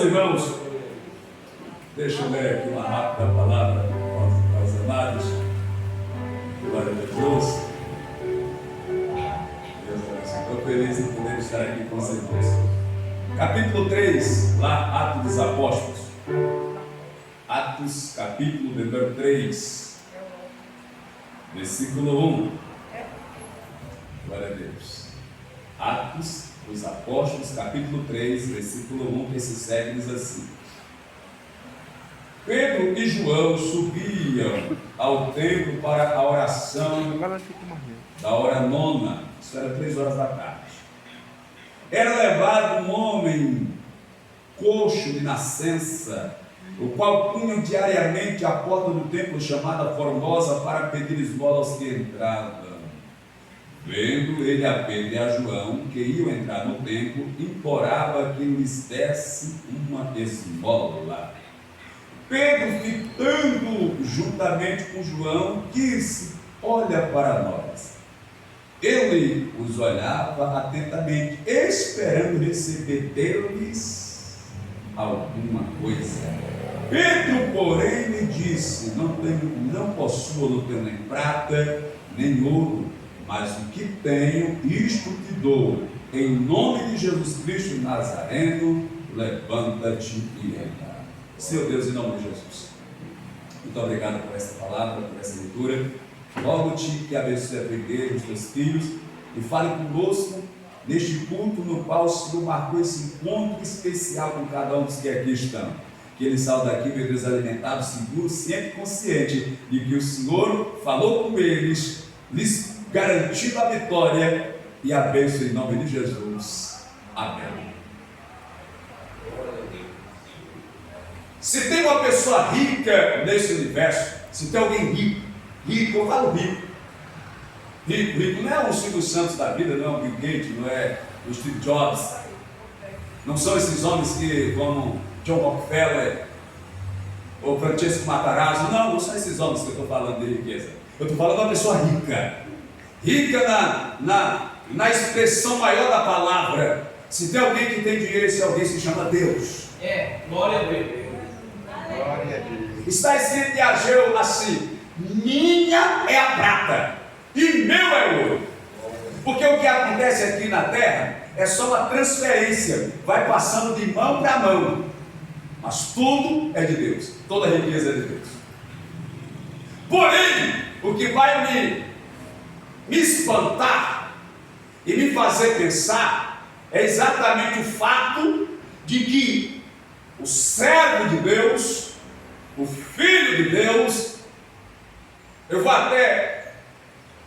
Irmãos, deixa eu ler aqui uma rápida palavra aos amados. Glória a Deus. Estou feliz em poder estar aqui com vocês. Capítulo 3, lá, Atos dos Apóstolos. Atos, capítulo número 3, versículo 1. Glória a Deus. Atos dos Apóstolos, capítulo 3, versículo 1, que se segue, diz assim: Pedro e João subiam ao templo para a oração da hora nona, isso era 3 horas da tarde. Era levado um homem coxo de nascença, o qual punha diariamente à porta do templo chamada Formosa para pedir esmola aos que entravam. Vendo ele a Pedro e a João, que iam entrar no templo, implorava que lhes desse uma esmola. Pedro, ficando juntamente com João, disse: Olha para nós. Ele os olhava atentamente, esperando receber deles alguma coisa. Pedro, porém, lhe disse: Não possuo, não tenho nem prata, nem ouro, mas o que tenho, isto te dou. Em nome de Jesus Cristo Nazareno, levanta-te e anda. Seu Deus, em nome de Jesus, muito obrigado por essa palavra, por essa leitura. Rogo-te que abençoe a tua igreja, os teus filhos, e fale conosco neste culto no qual o Senhor marcou esse encontro especial com cada um dos que aqui estão. Que eles saiam daqui, meu Deus, alimentados, seguros, sempre consciente de que o Senhor falou com eles, lhes garantindo a vitória e a bênção em nome de Jesus. Amém. Se tem uma pessoa rica nesse universo, se tem alguém rico, eu falo rico. Rico não é o Silvio Santos da vida, não é o Bill Gates, não é o Steve Jobs. Não são esses homens que, como John Rockefeller ou Francesco Matarazzo. Não são esses homens que eu estou falando de riqueza. Eu estou falando de uma pessoa rica. Rica na expressão maior da palavra. Se tem alguém que tem dinheiro, esse alguém se chama Deus. Glória a Deus. Glória a Deus. Está escrito em Ageu assim: minha é a prata e meu é o ouro. Porque o que acontece aqui na terra é só uma transferência, vai passando de mão para mão, mas tudo é de Deus, toda a riqueza é de Deus. Porém, o que vai me espantar e me fazer pensar é exatamente o fato de que o servo de Deus, o filho de Deus, eu vou até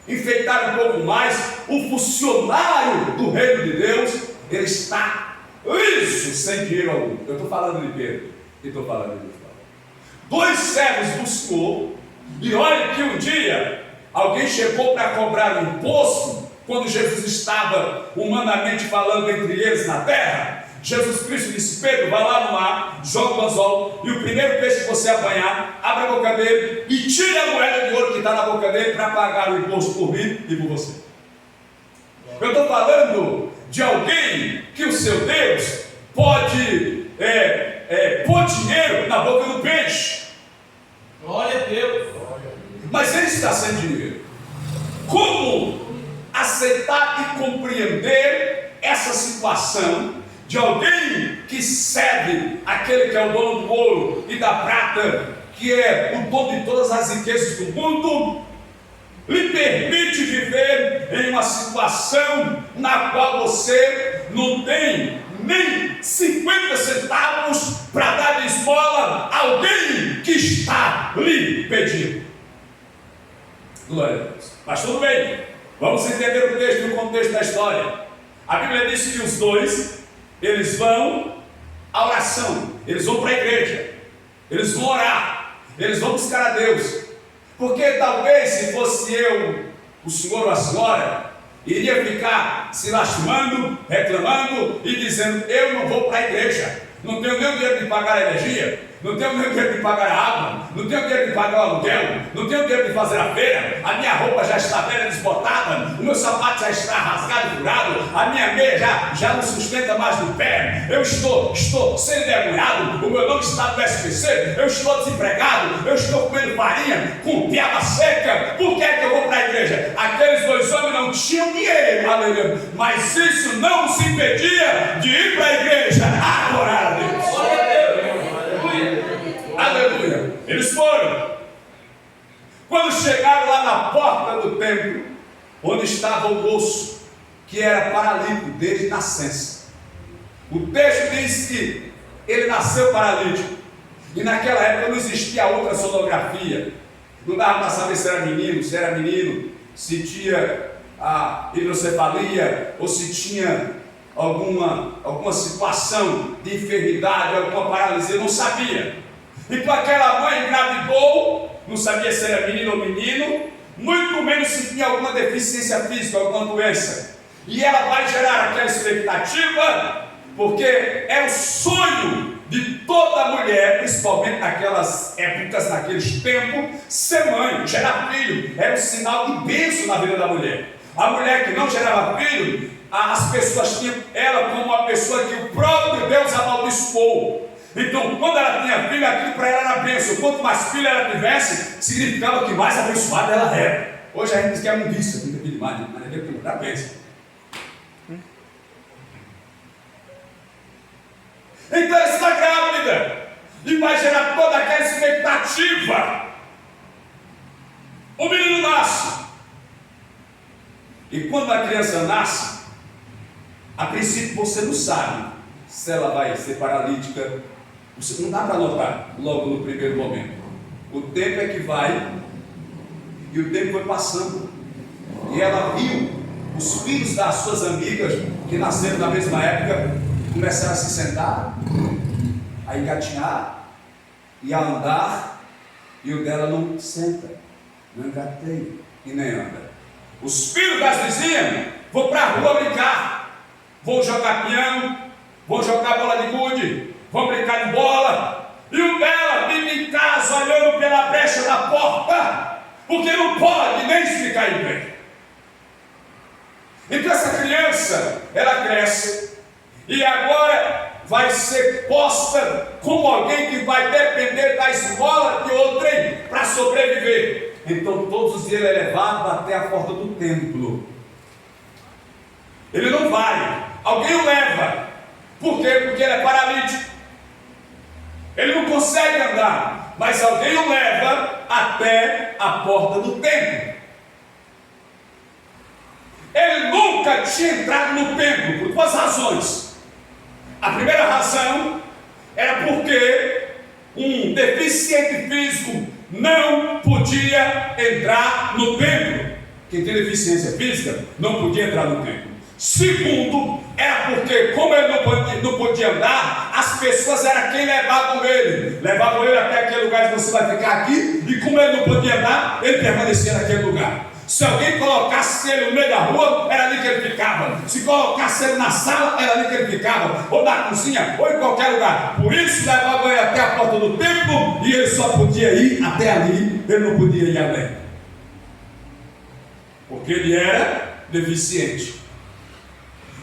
enfeitar um pouco mais, o funcionário do reino de Deus, ele está liso, sem dinheiro algum. Eu estou falando de Pedro e estou falando de João. 2 servos do Senhor, e olha que um dia alguém chegou para cobrar um imposto, quando Jesus estava humanamente falando entre eles na terra. Jesus Cristo disse: Pedro, vai lá no mar, joga o anzol, e o primeiro peixe que você apanhar, abre a boca dele e tire a moeda de ouro que está na boca dele para pagar o imposto por mim e por você. Eu estou falando de alguém que o seu Deus pode pôr dinheiro na boca do peixe. Glória a Deus. Mas ele está sem dinheiro. Como aceitar e compreender essa situação de alguém que serve aquele que é o dono do ouro e da prata, que é o dono de todas as riquezas do mundo, lhe permite viver em uma situação na qual você não tem nem 50 centavos para dar de esmola a alguém que está lhe pedindo? Glória a Deus. Mas tudo bem, vamos entender o texto e o contexto da história. A Bíblia diz que os dois, eles vão à oração, eles vão para a igreja, eles vão orar, eles vão buscar a Deus. Porque talvez se fosse eu, o senhor ou a senhora, iria ficar se lastimando, reclamando e dizendo: eu não vou para a igreja, não tenho nem o dinheiro de pagar a energia, não tenho dinheiro de pagar a água, não tenho dinheiro de pagar o aluguel, não tenho dinheiro de fazer a feira, a minha roupa já está velha, desbotada, o meu sapato já está rasgado e furado, a minha meia já não sustenta mais no pé, eu estou sendo envergonhado, o meu nome está no SPC, eu estou desempregado, eu estou comendo farinha com piaba seca. Por que é que eu vou para a igreja? Aqueles dois homens não tinham dinheiro, aleluia, mas isso não os impedia de ir para a igreja adorar a Deus. Aleluia. Eles foram. Quando chegaram lá na porta do templo, onde estava o moço que era paralítico desde nascença, o texto diz que ele nasceu paralítico, e naquela época não existia ultrassonografia, não dava para saber se era menino, se tinha a hidrocefalia ou se tinha alguma situação de enfermidade, alguma paralisia, não sabia. Então aquela mãe engravidou, não sabia se era menino ou menino, muito menos se tinha alguma deficiência física, alguma doença. E ela vai gerar aquela expectativa, porque é o sonho de toda mulher, principalmente naquelas épocas, naqueles tempos, ser mãe, gerar filho. Era um sinal de bênção na vida da mulher. A mulher que não gerava filho, as pessoas tinham ela como uma pessoa que o próprio Deus amaldiçoou. Então, quando ela tinha filho, aquilo para ela era bênção. Quanto mais filho ela tivesse, significava que mais abençoada ela era. Hoje a gente diz que é mundiça, tem filho demais, mas Deus tem que dar bênção. Então ela está grávida e vai gerar toda aquela expectativa. O menino nasce. E quando a criança nasce, a princípio você não sabe se ela vai ser paralítica. Você não dá para notar logo no primeiro momento. O tempo é que vai, e o tempo foi passando. E ela viu os filhos das suas amigas, que nasceram na mesma época, começaram a se sentar, a engatinhar e a andar, e o dela não senta, não engateia e nem anda. Os filhos das vizinhas, vou para a rua brincar, vou jogar pião, vou jogar bola de gude, vou brincar de bola, e o dela fica em casa olhando pela brecha da porta, porque não pode nem ficar em pé. Então essa criança, ela cresce, e agora vai ser posta como alguém que vai depender da esmola de outrem para sobreviver. Então todos os dias ele é levado até a porta do templo. Ele não vai, alguém o leva. Por quê? Porque ele é paralítico. Ele não consegue andar, mas alguém o leva até a porta do templo. Ele nunca tinha entrado no templo por duas razões. A primeira razão era porque um deficiente físico não podia entrar no templo. Quem tem deficiência física não podia entrar no templo. Segundo, era porque, como ele não podia andar, as pessoas eram quem levavam ele até aquele lugar que você vai ficar aqui, e como ele não podia andar, ele permanecia naquele lugar. Se alguém colocasse ele no meio da rua, era ali que ele ficava. Se colocasse ele na sala, era ali que ele ficava. Ou na cozinha, ou em qualquer lugar. Por isso levava ele até a porta do templo, e ele só podia ir até ali, ele não podia ir além. Porque ele era deficiente.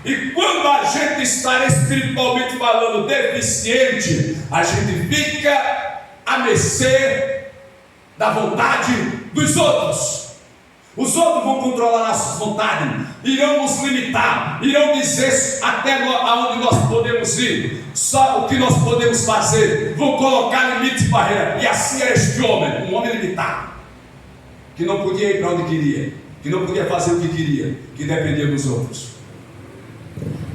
E quando a gente está espiritualmente falando deficiente, a gente fica à mercê da vontade dos outros. Os outros vão controlar nossas vontades, irão nos limitar, irão dizer até aonde nós podemos ir, só o que nós podemos fazer, vão colocar limite e barreira. E assim era este homem, um homem limitado, que não podia ir para onde queria, que não podia fazer o que queria, que dependia dos outros.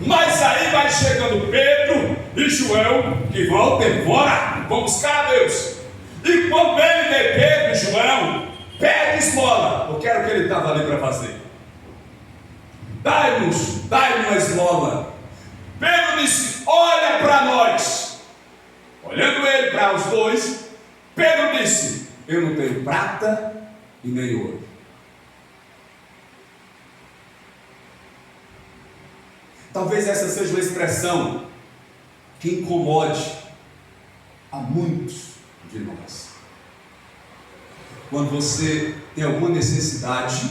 Mas aí vai chegando Pedro e João, que vão embora, vão buscar a Deus. E quando ele vê Pedro e João, pede esmola, porque era o que ele estava ali para fazer. Dai-me uma esmola. Pedro disse: olha para nós. Olhando ele para os dois, Pedro disse: eu não tenho prata e nem ouro. Talvez essa seja uma expressão que incomode a muitos de nós. Quando você tem alguma necessidade,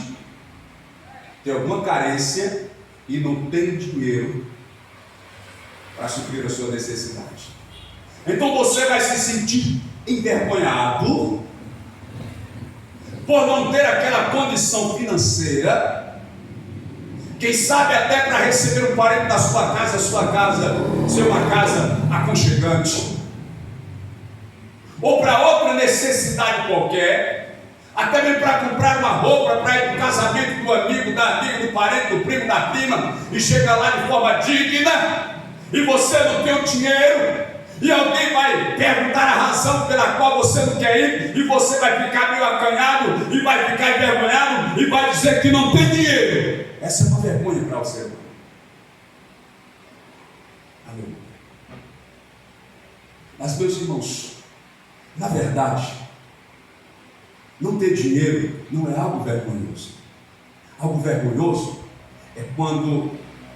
tem alguma carência e não tem dinheiro para suprir a sua necessidade. Então você vai se sentir envergonhado por não ter aquela condição financeira, quem sabe até para receber um parente da sua casa ser uma casa aconchegante, ou para outra necessidade qualquer, até mesmo para comprar uma roupa para ir para o casamento do amigo, da amiga, do parente, do primo, da prima, e chega lá de forma digna, e você não tem o dinheiro, e alguém vai perguntar a razão pela qual você não quer ir, e você vai ficar meio acanhado, e vai ficar envergonhado, e vai dizer que não tem dinheiro. Essa é uma vergonha para o ser humano. Aleluia. Mas, meus irmãos, na verdade, não ter dinheiro não é algo vergonhoso. Algo vergonhoso é quando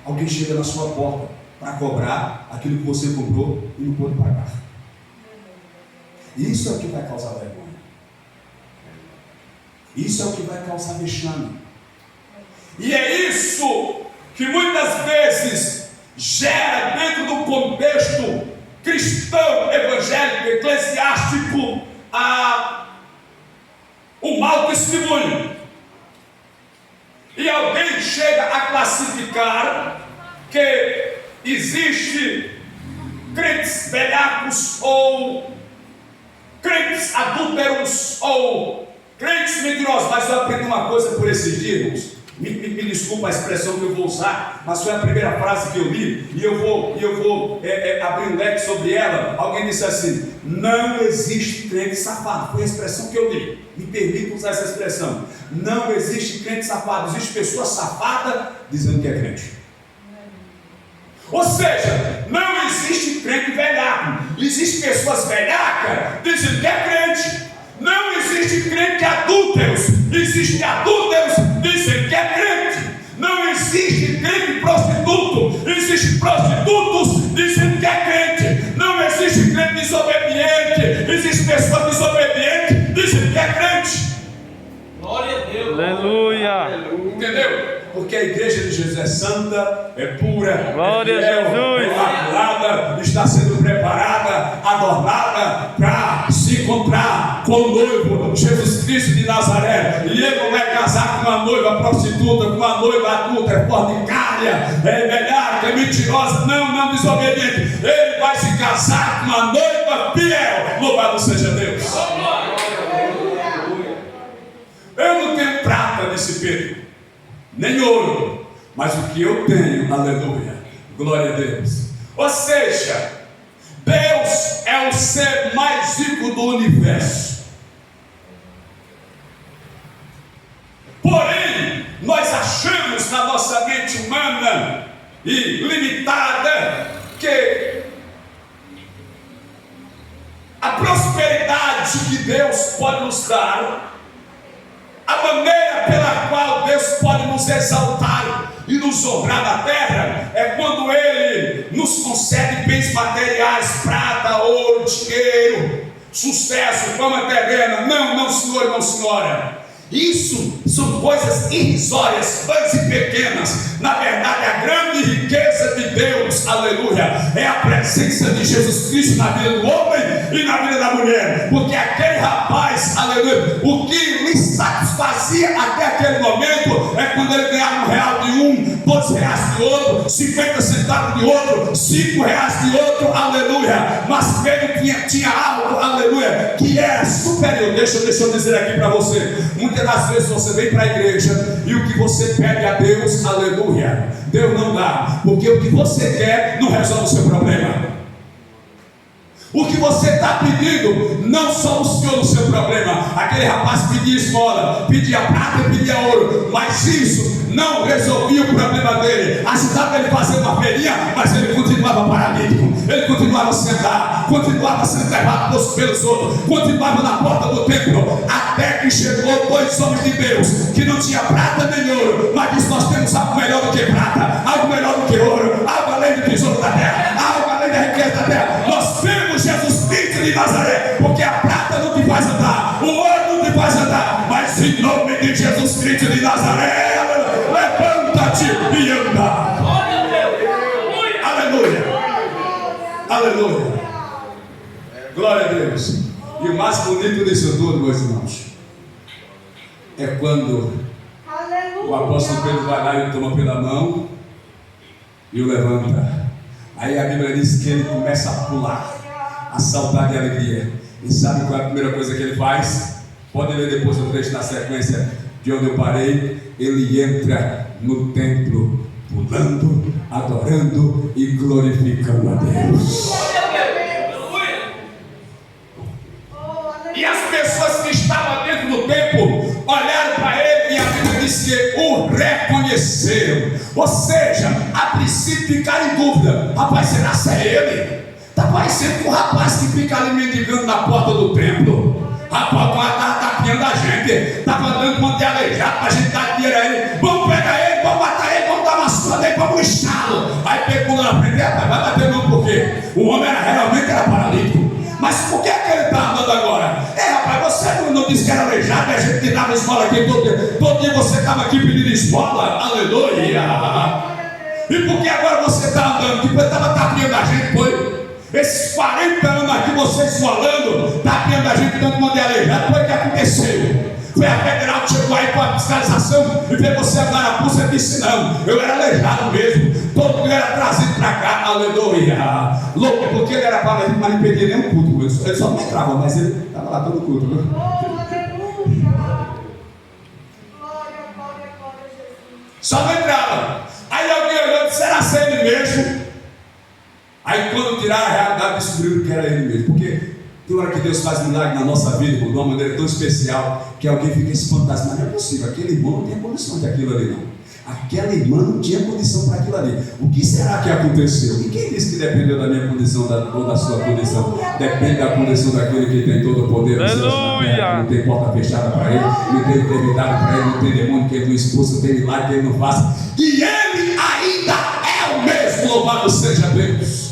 alguém chega na sua porta para cobrar aquilo que você comprou e não pôde pagar. Isso é o que vai causar vergonha. Isso é o que vai causar vexame. E é isso que muitas vezes gera dentro do contexto cristão, evangélico, eclesiástico, o mau testemunho. E alguém chega a classificar que existe crentes velhacos, ou crentes adúlteros, ou crentes mentirosos. Mas eu aprendi uma coisa por esses dias, irmãos. Me desculpa a expressão que eu vou usar, mas foi a primeira frase que eu li, e eu vou abrir um leque sobre ela. Alguém disse assim: não existe crente safado. Foi a expressão que eu li. Me permita usar essa expressão. Não existe crente safado. Existe pessoa safada dizendo que é crente. Ou seja, não existe crente velhaco. Existe pessoas velhacas dizendo que é crente. Não existe crente adúlteros. Existe adúlteros dizendo que é crente. Não existe crente prostituto. Existe prostitutos dizendo que é crente. Não existe crente desobediente. Existe pessoa desobediente dizendo que é crente. Glória a Deus. Aleluia. Entendeu? Porque a igreja de Jesus é santa, é pura, glória é fiel, a Jesus, é imaculada, está sendo preparada, adornada para se encontrar com o noivo Jesus Cristo de Nazaré. E ele não vai casar com uma noiva prostituta, com uma noiva adulta, fornicária, velhaca, mentirosa, não desobediente. Ele vai se casar com uma noiva fiel. Louvado seja Deus. Eu não tenho prata nesse período, nem ouro, mas o que eu tenho, aleluia, glória a Deus. Ou seja, Deus é o ser mais rico do universo. Porém, nós achamos na nossa mente humana e limitada que a prosperidade que Deus pode nos dar, a maneira pela qual Deus pode nos exaltar e nos honrar na terra, é quando Ele nos concede bens materiais, prata, ouro, dinheiro, sucesso, fama terrena. Não senhor, não senhora. Isso são coisas irrisórias, vãs e pequenas. Na verdade, a grande riqueza de Deus, aleluia, é a presença de Jesus Cristo na vida do homem e na vida da mulher. Porque aquele rapaz, aleluia, o que lhe satisfazia até aquele momento é quando ele ganhava R$1 de um, R$2 de outro, 50 centavos de outro, R$5 de outro, aleluia. Mas ele tinha algo, aleluia, que era superior. Deixa eu dizer aqui para você. Muitas das vezes você vem para a igreja e o que você pede a Deus, aleluia, Deus não dá, porque o que você quer não resolve o seu problema. O que você está pedindo não soluciona o seu problema. Aquele rapaz pedia esmola, pedia prata e pedia ouro, mas isso não resolvia o problema dele. Ajudava ele a fazer uma feirinha, mas ele continuava paralítico, ele continuava sentado, continuava sendo levado pelos outros, continuava na porta do templo, até que chegou 2 homens de Deus que não tinha prata nem ouro, mas disse: nós temos algo melhor do que prata, algo melhor do que ouro, algo além do tesouro da terra, algo além da riqueza da terra. Nós temos Jesus Cristo de Nazaré, porque a prata não te faz andar, o ouro não te faz andar, mas em nome de Jesus Cristo de Nazaré, levanta-te e anda. Aleluia, aleluia, glória a Deus. E o mais bonito disso tudo, meus irmãos, é quando o apóstolo Pedro vai lá e o toma pela mão e o levanta. Aí a Bíblia diz que ele começa a pular, a saltar de alegria. E sabe qual é a primeira coisa que ele faz? Pode ler depois o trecho na sequência de onde eu parei. Ele entra no templo pulando, adorando e glorificando a Deus. E as pessoas que estavam dentro do templo olharam para ele e a Bíblia diz que o reconheceram. Ou seja, a princípio ficaram em dúvida: rapaz, será que é ele? Está parecendo com o rapaz que fica ali mendigando na porta do templo. Rapaz, estava tapeando a gente, estava dando um monte de aleijado para a gente dar dinheiro a ele. Vamos pegar ele, vamos matar ele, vamos dar uma surra dele, vamos lixá-lo. Aí pegou na frente, rapaz, vai bater não, por quê? O homem realmente era paralítico. Mas por que ele está andando agora? Rapaz, você não disse que era aleijado, a gente te dava esmola aqui todo dia você estava aqui pedindo esmola, aleluia. E por que agora você está andando? Tipo, ele estava tapeando a gente, foi? Esses 40 anos aqui você esmolando, tapeando a gente, dando uma de aleijado, foi o que aconteceu. Foi a federal que chegou aí com a fiscalização e fez você andar na pulsa e disse: não, eu era aleijado mesmo, todo mundo era trazido para cá, aleluia. Louco, porque ele era paralítico, mas não perdia nenhum culto, ele só não entrava, mas ele estava lá todo culto, viu? Só não entrava. Aí alguém olhou e disse: será ser ele mesmo? Aí quando tiraram a realidade, descobriram que era ele mesmo. Porque tem hora que Deus faz milagre na nossa vida, de uma maneira tão especial, que alguém fica espantado. Mas não é possível, aquele irmão não tinha condição de aquilo ali, não. Aquela irmã não tinha condição para aquilo ali. O que será que aconteceu? E quem disse que dependeu da minha condição ou da sua condição? Depende da condição daquele que tem todo o poder. Aleluia! Não tem porta fechada para ele, não tem enfermidade para ele, não tem demônio que ele não expulsa, não tem milagre que ele não faça. E ele ainda é o mesmo, louvado seja Deus.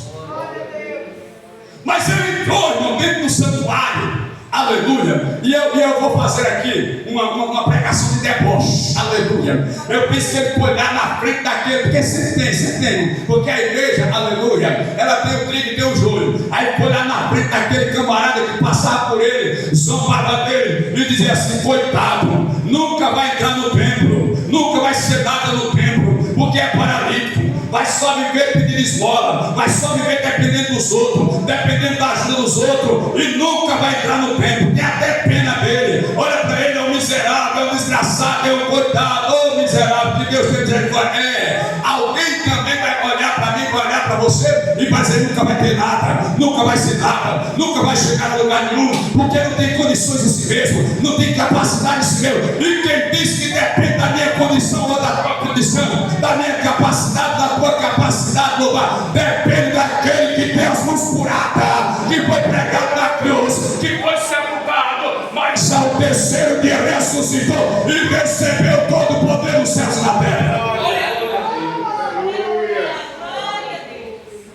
Mas ele entrou, irmão, dentro do santuário, aleluia. E eu vou fazer aqui uma pregação de deboche, aleluia. Eu pensei que ele foi olhar na frente daquele, porque sempre tem, porque a igreja, aleluia, ela tem o trigo e tem o joio. Aí foi olhar na frente daquele camarada que passava por ele, zombava dele e dizia assim: coitado, nunca vai entrar no templo, nunca vai ser nada no templo, porque é paralítico. Vai só viver pedindo esmola, vai só viver dependendo dos outros, dependendo da ajuda dos outros, e nunca vai entrar no templo. Tem até pena dele. Olha para ele: é um miserável, é um desgraçado, é um coitado, ô miserável, que Deus tem misericórdia. Alguém também vai olhar para mim, vai olhar para você e vai dizer: nunca vai ter nada, nunca vai ser nada, nunca vai chegar a lugar nenhum, porque não tem condições em si mesmo, não tem capacidade em si mesmo. E quem diz que depende da minha condição ou da tua condição, da minha capacidade, da tua capacidade, louvar, depende daquele que tem as mãos furadas, que foi pregado na cruz, que foi sepultado, mas ao terceiro dia ressuscitou e recebeu todo o poder dos céus e na terra.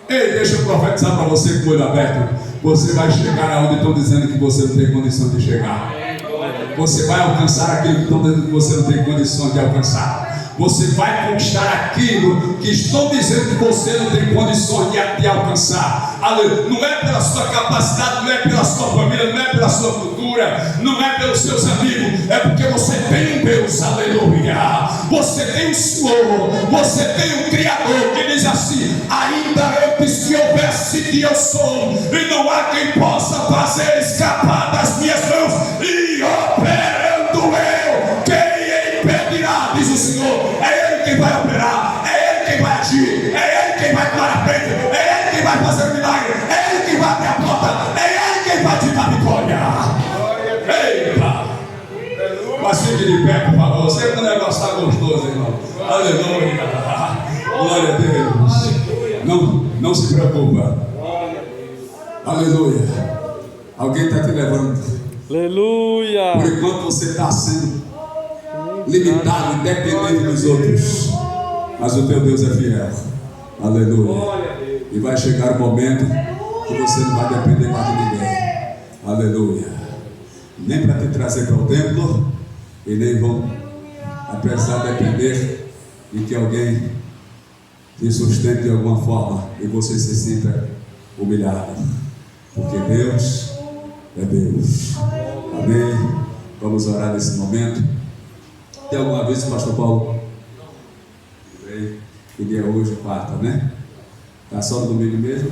Ei, deixa eu profetizar para você com o olho aberto. Você vai chegar aonde estão dizendo que você não tem condição de chegar. Você vai alcançar aquilo que estão dizendo que você não tem condição de alcançar. Você vai conquistar aquilo que estão dizendo que você não tem condições de alcançar. Não é pela sua capacidade, não é pela sua família, não é pela sua cultura, não é pelos seus amigos, é porque você tem um Deus, aleluia. Você tem um Senhor, você tem um Criador que diz assim: ainda antes que houvesse de eu sou, e não há quem possa fazer escapar das minhas mãos, e operando eu, quem impedirá, diz o Senhor. É Ele quem vai operar, é Ele quem vai agir, é Ele quem vai tomar a frente, é Ele quem vai fazer o milagre, é Ele quem vai abrir a porta, é Ele quem vai te dar vitória. Eita! Mas fique de pé, por favor. Você que o negócio está gostoso, irmão. Aleluia! Glória a Deus. Não se preocupa. Aleluia. Alguém está te levando. Aleluia. Por enquanto você está sendo limitado, independente dos outros, mas o teu Deus é fiel. Aleluia. E vai chegar o momento que você não vai depender mais de ninguém. Aleluia. Nem para te trazer para o templo, e nem vão, apesar de depender de que alguém te sustente de alguma forma e você se sinta humilhado, porque Deus é Deus. Amém? Vamos orar nesse momento. Tem alguma vez, pastor Paulo? Que dia é hoje? Quarta, né? Tá só no domingo mesmo?